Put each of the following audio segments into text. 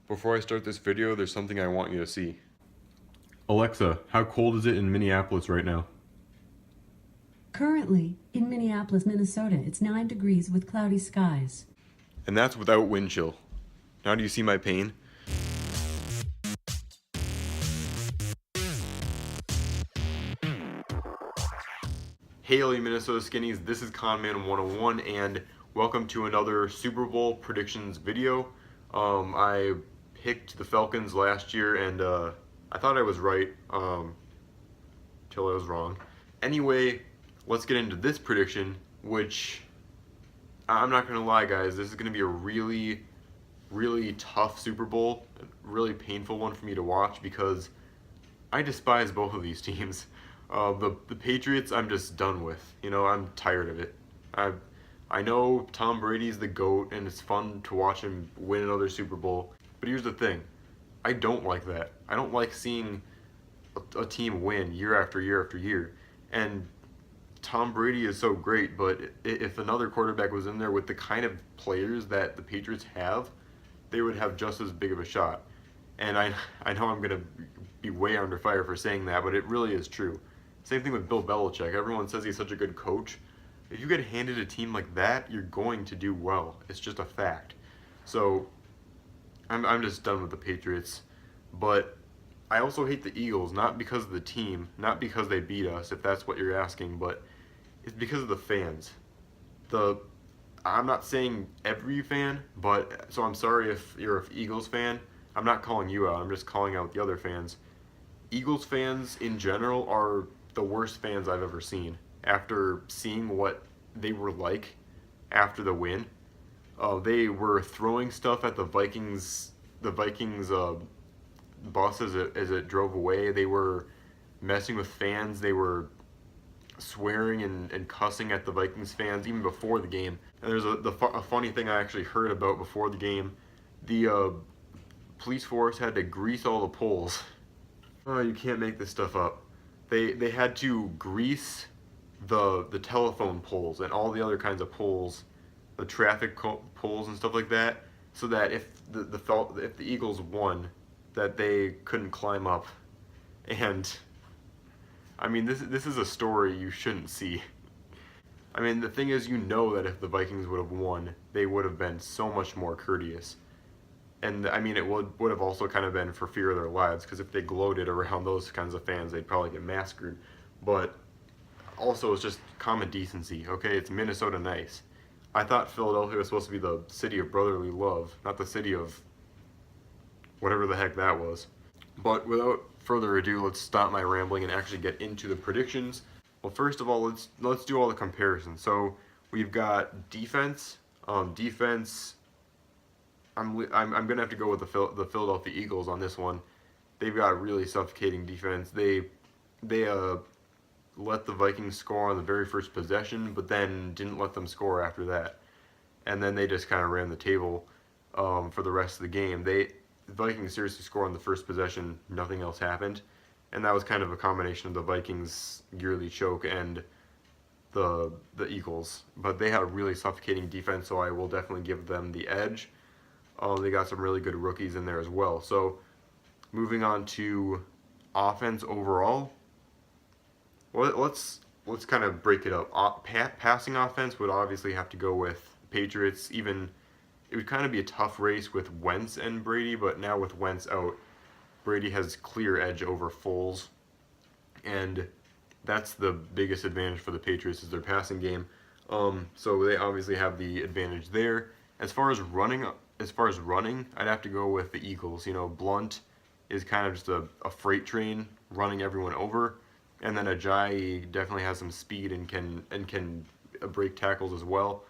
Before I start this video, there's something I want you to see. Alexa, how cold is it in Minneapolis right now? Currently, in Minneapolis, Minnesota, it's 9 degrees with cloudy skies. And that's without wind chill. Now do you see my pain? Hey, all you Minnesota Skinnies, this is Conman 101, and welcome to another Super Bowl predictions video. I picked the Falcons last year, and I thought I was right, till I was wrong. Anyway, let's get into this prediction, which, I'm not going to lie, guys, this is going to be a really tough Super Bowl, a really painful one for me to watch because I despise both of these teams. The Patriots, I'm just done with. You know, I'm tired of it. I know Tom Brady's the GOAT, and it's fun to watch him win another Super Bowl. But here's the thing. I don't like that. I don't like seeing a team win year after year after year. And Tom Brady is so great, but if another quarterback was in there with the kind of players that the Patriots have, they would have just as big of a shot. And I know I'm going to be way under fire for saying that, but it really is true. Same thing with Bill Belichick. Everyone says he's such a good coach. If you get handed a team like that, you're going to do well. It's just a fact. So I'm just done with the Patriots. But I also hate the Eagles, not because of the team, not because they beat us, if that's what you're asking, but it's because of the fans. I'm not saying every fan, but so I'm sorry if you're an Eagles fan. I'm not calling you out. I'm just calling out the other fans. Eagles fans in general are the worst fans I've ever seen. After seeing what they were like after the win, they were throwing stuff at the Vikings. The Vikings bus as it drove away. They were messing with fans. They were swearing and cussing at the Vikings fans even before the game. And there's a funny thing I actually heard about before the game. The police force had to grease all the poles. Oh, you can't make this stuff up. They had to grease the telephone poles and all the other kinds of poles, the traffic poles and stuff like that, so that if the Eagles won, that they couldn't climb up. And I mean, this is a story you shouldn't see. I mean, the thing is, you know that if the Vikings would have won, they would have been so much more courteous. And I mean, it would have also kind of been for fear of their lives, because if they gloated around those kinds of fans, they'd probably get massacred. But also, it's just common decency, okay? It's Minnesota nice. I thought Philadelphia was supposed to be the city of brotherly love, not the city of whatever the heck that was. But without further ado, let's stop my rambling and actually get into the predictions. Well, first of all, let's do all the comparisons. So we've got defense. Defense. I'm gonna have to go with the Philadelphia Eagles on this one. They've got a really suffocating defense. They let the Vikings score on the very first possession, but then didn't let them score after that. And then they just kind of ran the table for the rest of the game. The Vikings seriously scored on the first possession, nothing else happened. And that was kind of a combination of the Vikings' yearly choke and the Eagles. But they had a really suffocating defense, so I will definitely give them the edge. They got some really good rookies in there as well. So moving on to offense overall. Well, let's kind of break it up. Passing offense would obviously have to go with Patriots. Even it would kind of be a tough race with Wentz and Brady, but now with Wentz out, Brady has clear edge over Foles, and that's the biggest advantage for the Patriots is their passing game. So they obviously have the advantage there. As far as running, I'd have to go with the Eagles. You know, Blunt is kind of just a freight train running everyone over. And then Ajayi definitely has some speed and can break tackles as well.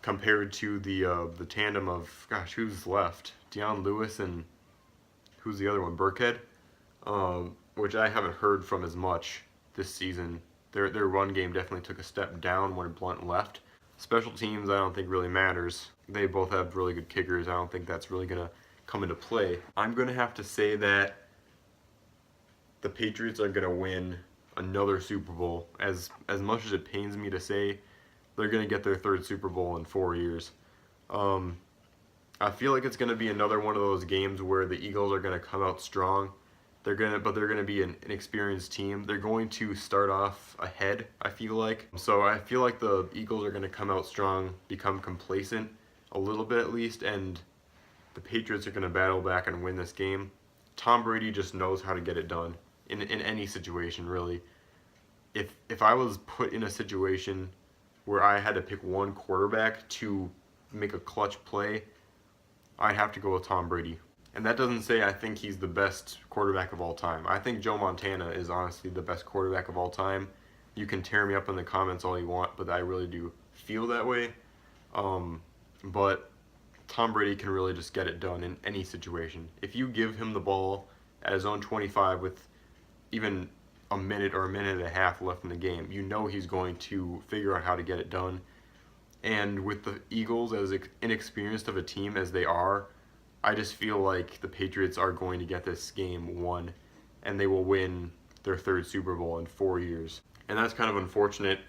Compared to the tandem of, gosh, who's left? Deion Lewis and who's the other one? Burkhead, which I haven't heard from as much this season. Their run game definitely took a step down when Blunt left. Special teams I don't think really matters. They both have really good kickers. I don't think that's really going to come into play. I'm going to have to say that the Patriots are going to win another Super Bowl. As much as it pains me to say, they're going to get their third Super Bowl in 4 years. I feel like it's going to be another one of those games where the Eagles are going to come out strong. They're gonna be an experienced team. They're going to start off ahead, I feel like. So I feel like the Eagles are gonna come out strong, become complacent a little bit at least, and the Patriots are gonna battle back and win this game. Tom Brady just knows how to get it done in any situation, really. If I was put in a situation where I had to pick one quarterback to make a clutch play, I'd have to go with Tom Brady. And that doesn't say I think he's the best quarterback of all time. I think Joe Montana is honestly the best quarterback of all time. You can tear me up in the comments all you want, but I really do feel that way. But Tom Brady can really just get it done in any situation. If you give him the ball at his own 25 with even a minute or a minute and a half left in the game, you know he's going to figure out how to get it done. And with the Eagles, as inexperienced of a team as they are, I just feel like the Patriots are going to get this game won, and they will win their third Super Bowl in 4 years. And that's kind of unfortunate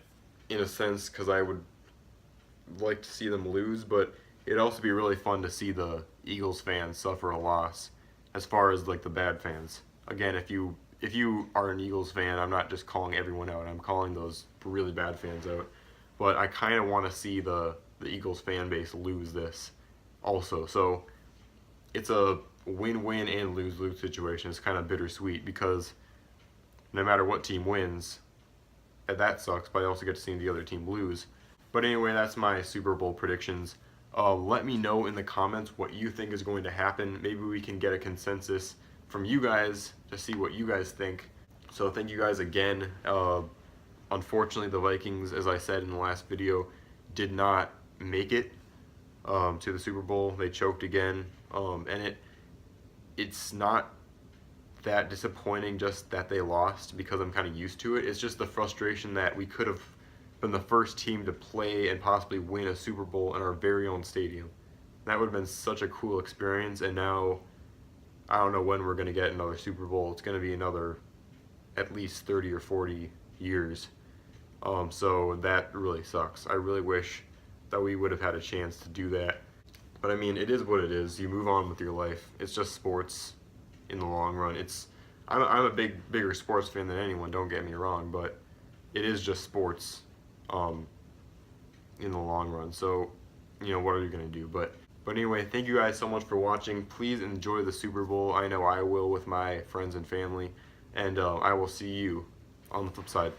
in a sense because I would like to see them lose, but it'd also be really fun to see the Eagles fans suffer a loss as far as like the bad fans. Again, if you are an Eagles fan, I'm not just calling everyone out. I'm calling those really bad fans out. But I kind of want to see the Eagles fan base lose this also. So it's a win-win and lose-lose situation. It's kind of bittersweet because no matter what team wins, that sucks, but I also get to see the other team lose. But anyway, that's my Super Bowl predictions. Let me know in the comments what you think is going to happen. Maybe we can get a consensus from you guys to see what you guys think. So thank you guys again. Unfortunately, the Vikings, as I said in the last video, did not make it to the Super Bowl. They choked again, and it's not that disappointing just that they lost because I'm kind of used to it. It's just the frustration that we could have been the first team to play and possibly win a Super Bowl in our very own stadium. That would have been such a cool experience, and now I don't know when we're going to get another Super Bowl. It's going to be another at least 30 or 40 years. So that really sucks. I really wish that we would have had a chance to do that. But I mean, it is what it is. You move on with your life. It's just sports in the long run. I'm a bigger sports fan than anyone, don't get me wrong, but it is just sports in the long run. So, what are you going to do? But anyway, thank you guys so much for watching. Please enjoy the Super Bowl. I know I will with my friends and family. And I will see you on the flip side.